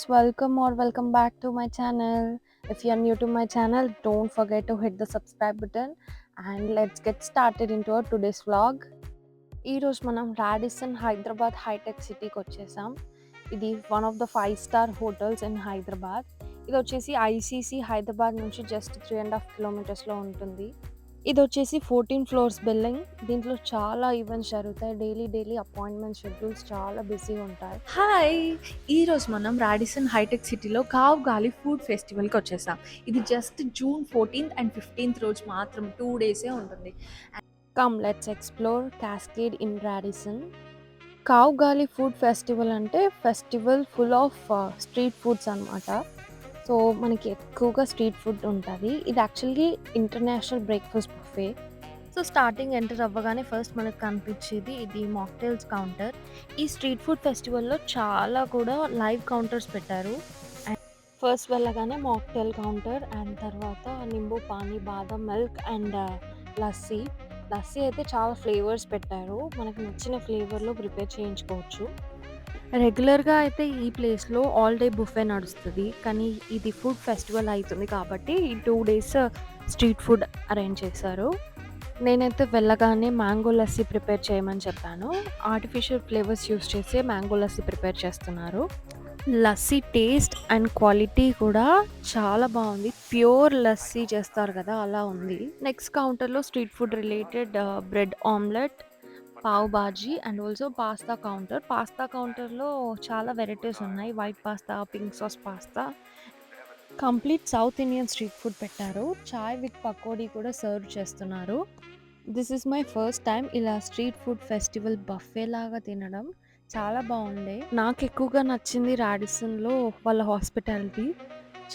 welcome back to my channel. If you are new to my channel, don't forget to hit the subscribe button and let's get started into our today's vlog. ఈరోజు మనం Radisson Hyderabad hitech సిటీకి వచ్చేసాం. ఇది one of the five star hotels in Hyderabad. ఇది వచ్చేసి ICC Hyderabad నుంచి just 3.5 కిలోమీటర్స్లో ఉంటుంది. ఇది వచ్చేసి 14 ఫ్లోర్స్ బిల్డింగ్. దీంట్లో చాలా ఈవెంట్స్ జరుగుతాయి. డైలీ అపాయింట్మెంట్ షెడ్యూల్స్ చాలా బిజీగా ఉంటాయి. హాయ్! ఈరోజు మనం రాడిసన్ హైటెక్ సిటీలో గావ్ గాలి ఫుడ్ ఫెస్టివల్‌కి వచ్చేసాం. ఇది just June 14th and 15th రోజు మాత్రం 2 డేసే ఉంటుంది. Come let's explore cascade in Radisson. Khao Gali food festival అంటే festival full of street foods అనమాట. సో మనకి ఎక్కువగా స్ట్రీట్ ఫుడ్ ఉంటుంది. ఇది actually international breakfast buffet. So starting enter అవ్వగానే ఫస్ట్ మనకు కనిపించేది ఇది మాక్టైల్స్ కౌంటర్. ఈ స్ట్రీట్ ఫుడ్ ఫెస్టివల్లో చాలా కూడా లైవ్ కౌంటర్స్ పెట్టారు. అండ్ ఫస్ట్ వెళ్ళగానే మాక్టైల్ కౌంటర్ అండ్ తర్వాత నింబు పానీ, బాదం మిల్క్ అండ్ లస్సీ. లస్సీ అయితే చాలా ఫ్లేవర్స్ పెట్టారు. మనకు నచ్చిన ఫ్లేవర్లో ప్రిపేర్ చేయించుకోవచ్చు. రెగ్యులర్‌గా అయితే ఈ ప్లేస్‌లో ఆల్ డే బుఫే నడుస్తది. కానీ ఇది ఫుడ్ ఫెస్టివల్ అయితుంది కాబట్టి ఈ 2 డేస్ స్ట్రీట్ ఫుడ్ అరేంజ్ చేశారు. నేనైతే వెళ్ళగానే మ్యాంగో లస్సీ ప్రిపేర్ చేయమని చెప్పాను. ఆర్టిఫిషియల్ ఫ్లేవర్స్ యూజ్ చేసి మ్యాంగో లస్సీ ప్రిపేర్ చేస్తున్నారు. లస్సీ టేస్ట్ అండ్ క్వాలిటీ కూడా చాలా బాగుంది. ప్యూర్ లస్సీ చేస్తారు కదా, అలా ఉంది. నెక్స్ట్ కౌంటర్‌లో street food related bread omelette, pav bhaji and also pasta counter. Pasta కౌంటర్‌లో చాలా వెరైటీస్ ఉన్నాయి. White pasta, pink sauce pasta. Complete south Indian street food పెట్టారు. చాయ్ విత్ పకోడీ కూడా సర్వ్ చేస్తున్నారు. This is my first time ఇలా స్ట్రీట్ ఫుడ్ ఫెస్టివల్ బఫే లాగా తినడం. చాలా బాగుండే. నాకు ఎక్కువగా నచ్చింది రాడిసన్‌లో వాళ్ళ హాస్పిటాలిటీ.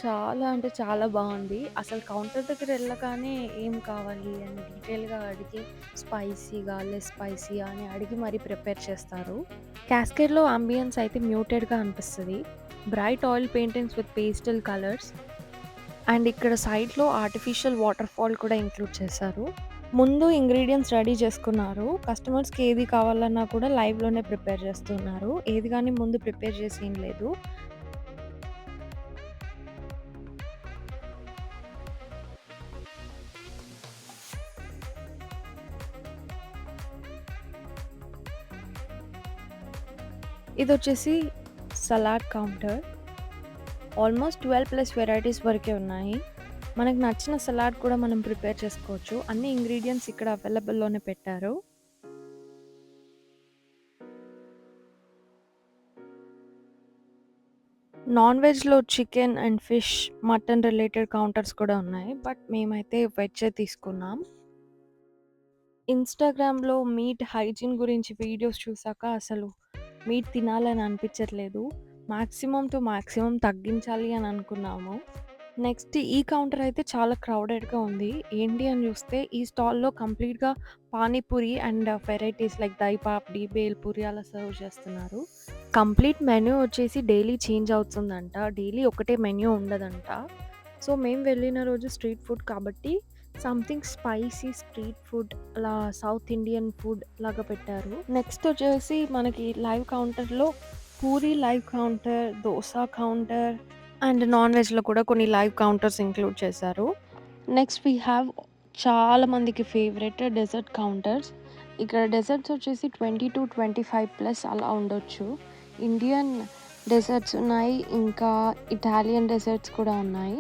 చాలా అంటే చాలా బాగుంది. అసలు కౌంటర్ దగ్గర వెళ్ళగానే ఏం కావాలి అని డీటెయిల్‌గా అడిగి స్పైసీగా, లెస్ స్పైసీగా అని అడిగి మరీ ప్రిపేర్ చేస్తారు. క్యాస్కేడ్‌లో అంబియన్స్ అయితే మ్యూటెడ్‌గా అనిపిస్తది. Bright oil paintings with pastel colours and ఇక్కడ సైడ్‌లో ఆర్టిఫిషియల్ వాటర్ ఫాల్ కూడా ఇంక్లూడ్ చేశారు. ముందు ఇంగ్రీడియెంట్స్ రెడీ చేసుకున్నారు. కస్టమర్స్‌కి ఏది కావాలన్నా కూడా లైవ్‌లోనే ప్రిపేర్ చేస్తున్నారు. ఏది గాని ముందు ప్రిపేర్ చేసి ఏం లేదు. ఇదొచ్చేసి సలాడ్ కౌంటర్. ఆల్మోస్ట్ 12+ వెరైటీస్ వరకే ఉన్నాయి. మనకు నచ్చిన సలాడ్ కూడా మనం ప్రిపేర్ చేసుకోవచ్చు. అన్ని ఇంగ్రీడియెంట్స్ ఇక్కడ అవైలబుల్‌లోనే పెట్టారు. నాన్ వెజ్‌లో chicken and fish, mutton related counters కూడా ఉన్నాయి. బట్ మేమైతే వెజ్జే తీసుకున్నాం. ఇన్‌స్టాగ్రామ్‌లో మీట్ హైజీన్ గురించి వీడియోస్ చూసాక అసలు మీట్ తినాలని అనిపించట్లేదు. మాక్సిమం టు మాక్సిమం తగ్గించాలి అని అనుకున్నాము. నెక్స్ట్ ఈ కౌంటర్ అయితే చాలా క్రౌడెడ్‌గా ఉంది. ఏంటి అని చూస్తే ఈ స్టాల్‌లో కంప్లీట్‌గా panipuri and varieties like dahi papdi, bale puri అలా సర్వ్ చేస్తున్నారు. కంప్లీట్ మెన్యూ వచ్చేసి డైలీ చేంజ్ అవుతుందంట. డైలీ ఒకటే మెన్యూ ఉండదంట. సో మేము వెళ్ళిన రోజు స్ట్రీట్ ఫుడ్ కాబట్టి సంథింగ్ స్పైసీ స్ట్రీట్ ఫుడ్ అలా సౌత్ ఇండియన్ ఫుడ్ లాగా పెట్టారు. నెక్స్ట్ వచ్చేసి మనకి లైవ్ కౌంటర్‌లో puri live counter, dosa counter and non వెజ్‌లో కూడా కొన్ని లైవ్ కౌంటర్స్ ఇంక్లూడ్ చేశారు. నెక్స్ట్ వీ హ్యావ్ చాలా మందికి ఫేవరెట్ డెజర్ట్ కౌంటర్స్. ఇక్కడ డెజర్ట్స్ వచ్చేసి 20-25+ అలా ఉండొచ్చు. ఇండియన్ డెజర్ట్స్ ఉన్నాయి. ఇంకా ఇటాలియన్ డెజర్ట్స్ కూడా ఉన్నాయి.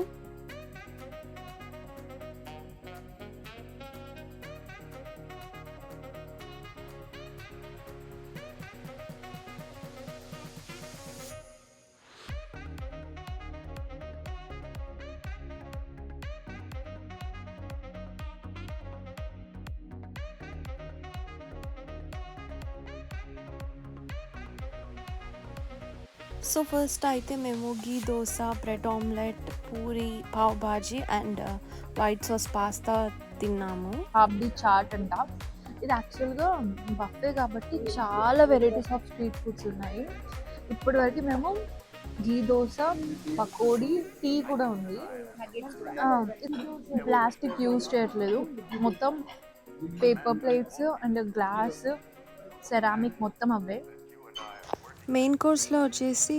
సో ఫస్ట్ అయితే మేము ghee dosa, bread omelette, puri, pav bhaji and white sauce pasta తిన్నాము. పాప్డీ చాట్ అంట. ఇది యాక్చువల్‌గా బఫే కాబట్టి చాలా వెరైటీస్ ఆఫ్ స్ట్రీట్ ఫుడ్స్ ఉన్నాయి. ఇప్పటివరకు మేము ఘీ దోస, పకోడీ, టీ కూడా ఉంది. ఆ! ప్లాస్టిక్ యూజ్ చేయట్లేదు. మొత్తం paper plates and glass, ceramic మొత్తం అవే. మెయిన్ కోర్స్‌లో వచ్చేసి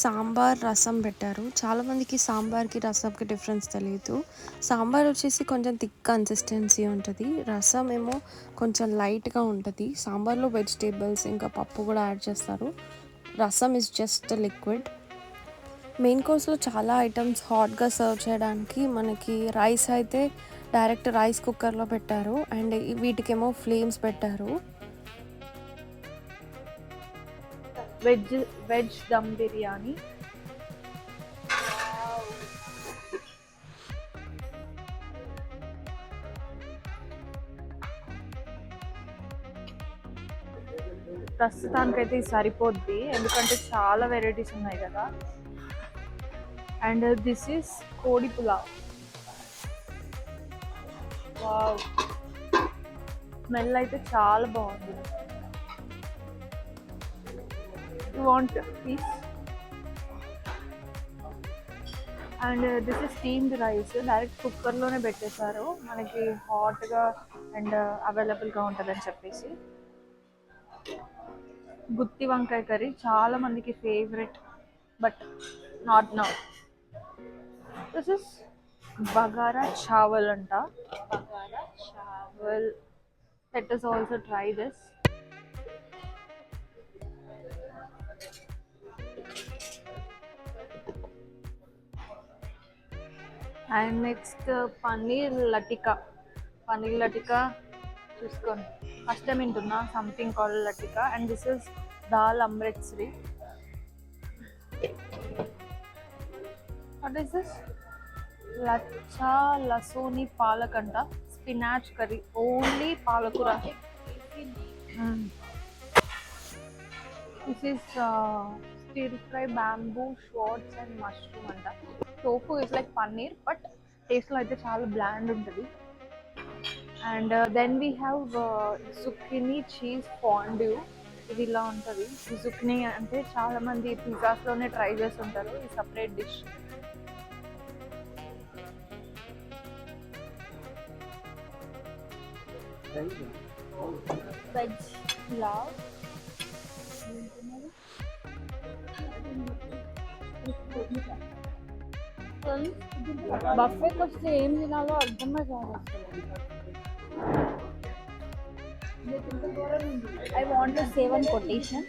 సాంబార్, రసం పెట్టారు. చాలామందికి సాంబార్‌కి, రసంకి డిఫరెన్స్ తెలీదు. సాంబార్ వచ్చేసి కొంచెం థిక్ కన్సిస్టెన్సీ ఉంటది. రసం ఏమో కొంచెం లైట్‌గా ఉంటది. సాంబార్‌లో వెజిటబుల్స్ ఇంకా పప్పు కూడా యాడ్ చేస్తారు. రసం ఈజ్ జస్ట్ లిక్విడ్. మెయిన్ కోర్స్‌లో చాలా ఐటెమ్స్ హాట్‌గా సర్వ్ చేయడానికి మనకి రైస్ అయితే డైరెక్ట్ రైస్ కుక్కర్‌లో పెట్టారు. అండ్ వీటికేమో ఫ్లేమ్స్ పెట్టారు. వెజ్ దమ్ బిర్యానీ. ప్రస్తుతానికైతే ఇది సరిపోద్ది, ఎందుకంటే చాలా వెరైటీస్ ఉన్నాయి కదా. అండ్ దిస్ ఈస్ కోడి పులావ్. వావ్, స్మెల్ అయితే చాలా బాగుంది. You want piece? And this is steamed rice, direct కుక్కర్లోనే పెట్టేశారు మనకి హాట్గా అండ్ అవైలబుల్గా ఉంటుందని చెప్పేసి. గుత్తి వంకాయ కర్రీ చాలా మందికి favourite, but not now. This is bagara chawal అంట. బగారా చావల్. లెట్ us also try this. And next paneer latika. Paneer latika చూసుకోండి, ఫస్ట్ టైం వింటున్నా something call latika. And this is dal Amritsari. What is this? Lachha lasooni palak అంట. స్పినాచ్ కర్రీ, ఓన్లీ పాలకూర. This is stir fry bamboo shoots and mushroom అంట. Tofu is like paneer, but టేస్ట్లో అయితే చాలా bland ఉంటుంది. And then we have zucchini cheese fondue. ఇది ఇలా ఉంటుంది. ఈ జుక్కినీ అంటే చాలా మంది పిజ్జాస్లోనే ట్రై చేస్తుంటారు, ఈ separate dish. Veg pulao. Buffet వస్తే ఏం తినాలో అర్థమే కాదు అసలు. I want to say one quotation.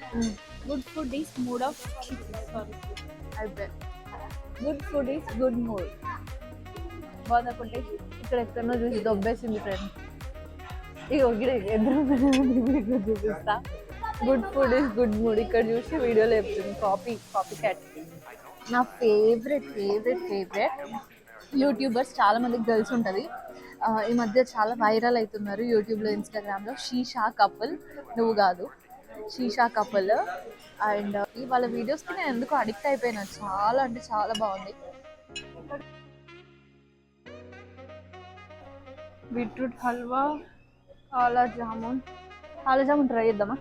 Good food is mood of sorry. అయితే Good food is good mood. బాగా quotation. ఇక్కడ ఎక్కడో చూసి దొబ్బేసింది ఫ్రెండ్. ఇక ఎదురు చూపిస్తా. Good food is good mood ఇక్కడ చూసి వీడియోలో చెప్తుంది. Copy cat. నా ఫేవరెట్ యూట్యూబర్స్ చాలా మందికి తెలిసి ఉంటుంది. ఈ మధ్య చాలా వైరల్ అవుతున్నారు యూట్యూబ్లో, ఇన్స్టాగ్రామ్లో. షీషా కపుల్, నువ్వు కాదు, షీషా కపుల్. అండ్ వాళ్ళ వీడియోస్కి నేను ఎందుకు అడిక్ట్ అయిపోయినా, చాలా అంటే చాలా బాగుంది. బీట్రూట్ హల్వా, కాలా జామున్ ట్రై చేద్దామా?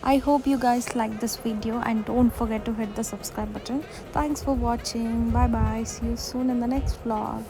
I hope you guys like this video and don't forget to hit the subscribe button. Thanks for watching. Bye bye. See you soon in the next vlog.